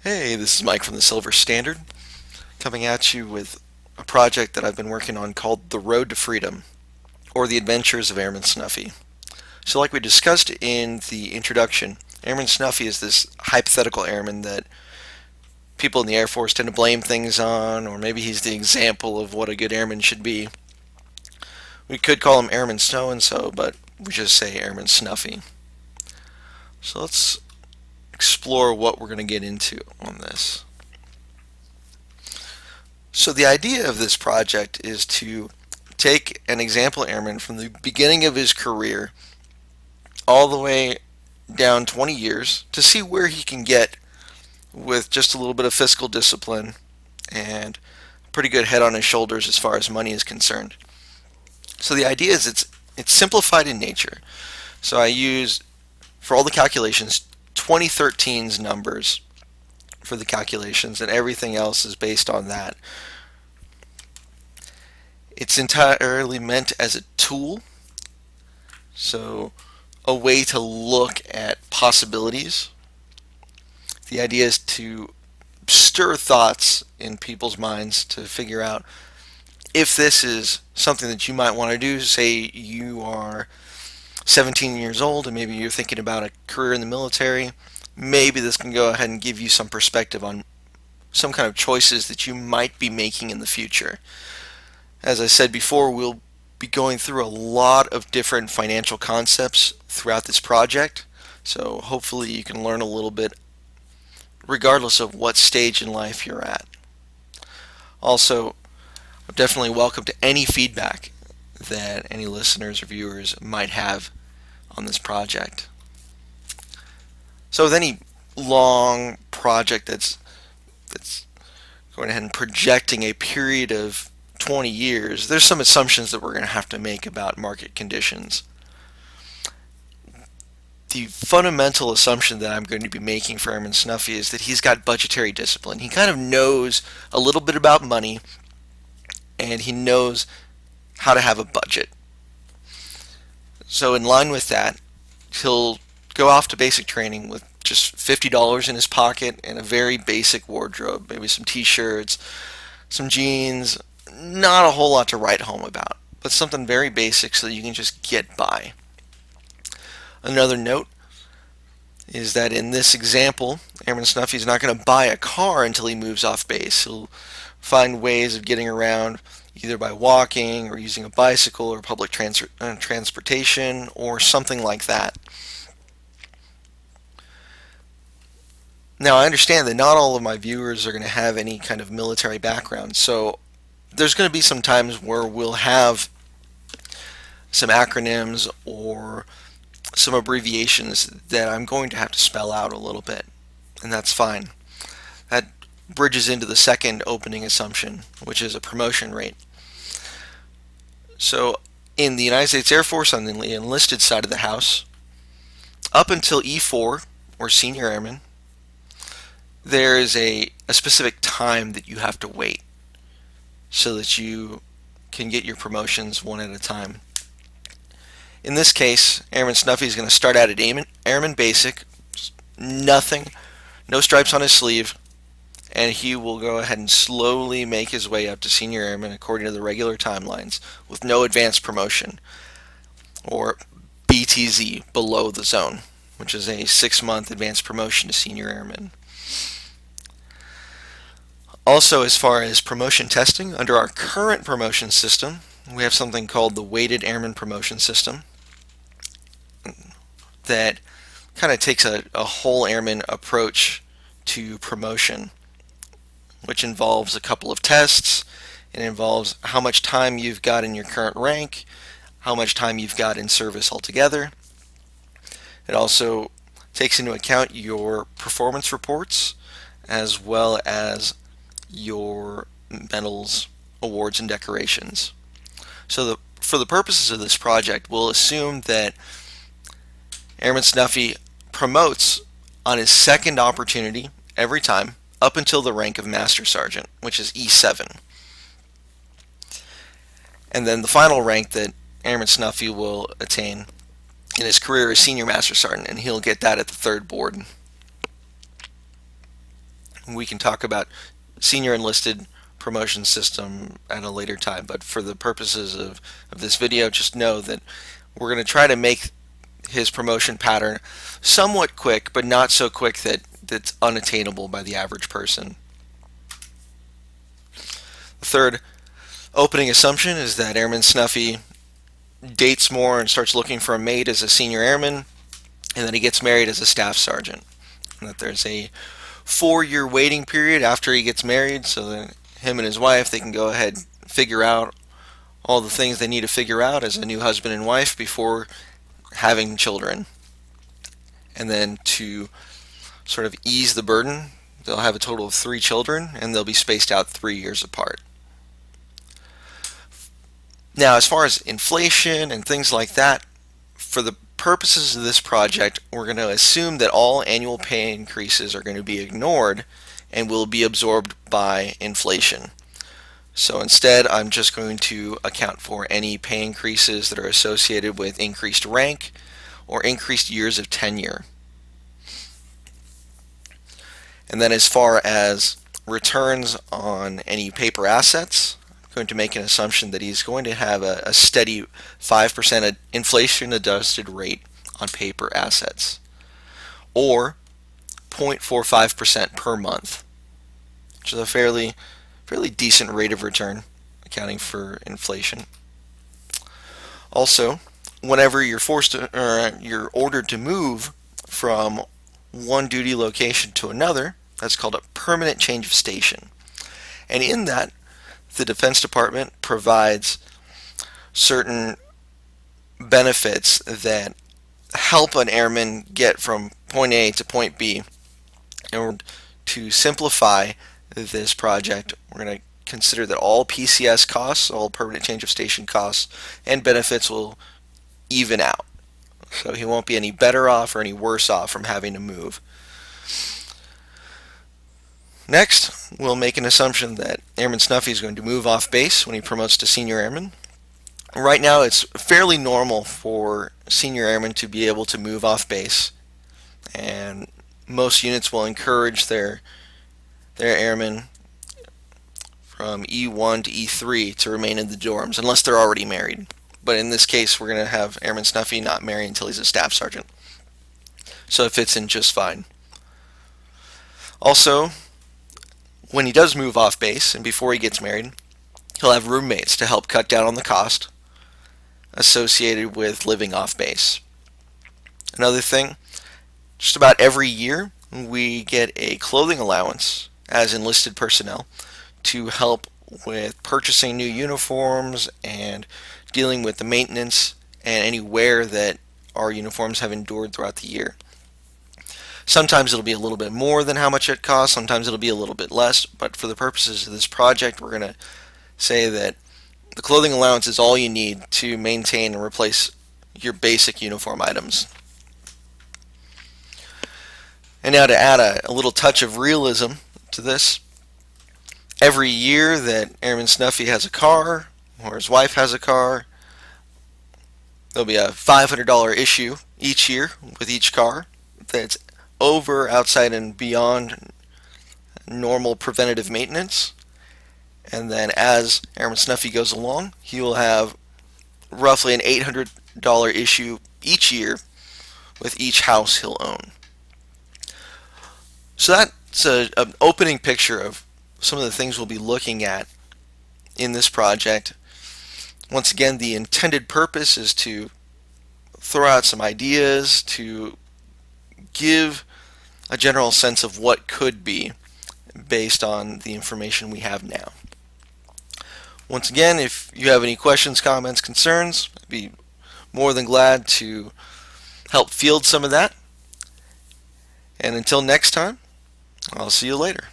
Hey, this is Mike from the Silver Standard, coming at you with a project that I've been working on called The Road to Freedom, or The Adventures of Airman Snuffy. So, like we discussed in the introduction, Airman Snuffy is this hypothetical airman that people in the Air Force tend to blame things on, or maybe he's the example of what a good airman should be. We could call him Airman So and so, but we just say Airman Snuffy. So, let's explore what we're going to get into on this. So the idea of this project is to take an example airman from the beginning of his career all the way down 20 years to see where he can get with just a little bit of fiscal discipline and a pretty good head on his shoulders as far as money is concerned. So the idea is it's simplified in nature. So I use for all the calculations 2013's numbers for the calculations and everything else is based on that. It's entirely meant as a tool, so a way to look at possibilities. The idea is to stir thoughts in people's minds to figure out if this is something that you might want to do. Say you are 17 years old and maybe you're thinking about a career in the military. Maybe this can go ahead and give you some perspective on some kind of choices that you might be making in the future. As I said before, we'll be going through a lot of different financial concepts throughout this project, so hopefully you can learn a little bit regardless of what stage in life you're at. Also, I'm definitely welcome to any feedback that any listeners or viewers might have on this project. So with any long project that's going ahead and projecting a period of 20 years, there's some assumptions that we're going to have to make about market conditions. The fundamental assumption that I'm going to be making for Airman Snuffy is that he's got budgetary discipline. He kind of knows a little bit about money and he knows how to have a budget. So, in line with that, he'll go off to basic training with just $50 in his pocket and a very basic wardrobe, maybe some t shirts, some jeans, not a whole lot to write home about, but something very basic so that you can just get by. Another note is that in this example, Airman Snuffy is not going to buy a car until he moves off base. He'll find ways of getting around either by walking or using a bicycle or public transportation or something like that. Now, I understand that not all of my viewers are going to have any kind of military background, so there's going to be some times where we'll have some acronyms or some abbreviations that I'm going to have to spell out a little bit, and that's fine. That bridges into the second opening assumption, which is a promotion rate. So, in the United States Air Force on the enlisted side of the house, up until E4, or senior airman, there is a specific time that you have to wait so that you can get your promotions one at a time. In this case, Airman Snuffy is going to start out at Airman Basic, nothing, no stripes on his sleeve, and he will go ahead and slowly make his way up to Senior Airman according to the regular timelines with no advanced promotion, or BTZ, below the zone, which is a 6-month advanced promotion to Senior Airman. Also, as far as promotion testing, under our current promotion system, we have something called the Weighted Airman Promotion System that kind of takes a whole airman approach to promotion, which involves a couple of tests. It involves how much time you've got in your current rank, how much time you've got in service altogether. It also takes into account your performance reports as well as your medals, awards, and decorations. So for the purposes of this project, we'll assume that Airman Snuffy promotes on his second opportunity every time up until the rank of Master Sergeant, which is E7. And then the final rank that Airman Snuffy will attain in his career is Senior Master Sergeant, and he'll get that at the third board. We can talk about senior enlisted promotion system at a later time, but for the purposes of this video, just know that we're going to try to make his promotion pattern somewhat quick, but not so quick that that's unattainable by the average person. The third opening assumption is that Airman Snuffy dates more and starts looking for a mate as a senior airman, and then he gets married as a staff sergeant. And that there's a 4-year waiting period after he gets married, so that him and his wife, they can go ahead and figure out all the things they need to figure out as a new husband and wife before having children. And then to sort of ease the burden, they'll have a total of 3 children, and they'll be spaced out 3 years apart. Now, as far as inflation and things like that, for the purposes of this project, we're going to assume that all annual pay increases are going to be ignored and will be absorbed by inflation. So instead, I'm just going to account for any pay increases that are associated with increased rank or increased years of tenure. And then as far as returns on any paper assets, I'm going to make an assumption that he's going to have a steady 5% inflation adjusted rate on paper assets, or 0.45% per month, which is a fairly decent rate of return accounting for inflation. Also, whenever you're you're ordered to move from one duty location to another, that's called a permanent change of station. And in that, the Defense Department provides certain benefits that help an airman get from point A to point B. And to simplify this project, we're going to consider that all PCS costs, all permanent change of station costs, and benefits will even out. So he won't be any better off or any worse off from having to move. Next, we'll make an assumption that Airman Snuffy is going to move off base when he promotes to senior airman. Right now, it's fairly normal for senior airmen to be able to move off base, and most units will encourage their airmen from E1 to E3 to remain in the dorms unless they're already married. But in this case, we're going to have Airman Snuffy not marry until he's a staff sergeant. So it fits in just fine. Also, when he does move off base and before he gets married, he'll have roommates to help cut down on the cost associated with living off base. Another thing, just about every year we get a clothing allowance as enlisted personnel to help with purchasing new uniforms and dealing with the maintenance and any wear that our uniforms have endured throughout the year. Sometimes it'll be a little bit more than how much it costs, sometimes it'll be a little bit less, but for the purposes of this project, we're going to say that the clothing allowance is all you need to maintain and replace your basic uniform items. And now to add a little touch of realism to this, every year that Airman Snuffy has a car, or his wife has a car, there'll be a $500 issue each year with each car that's over, outside, and beyond normal preventative maintenance. And then as Airman Snuffy goes along, he will have roughly an $800 issue each year with each house he'll own. So that's an opening picture of some of the things we'll be looking at in this project. Once again, the intended purpose is to throw out some ideas, to give a general sense of what could be based on the information we have now. Once again, if you have any questions, comments, concerns, I'd be more than glad to help field some of that. And until next time, I'll see you later.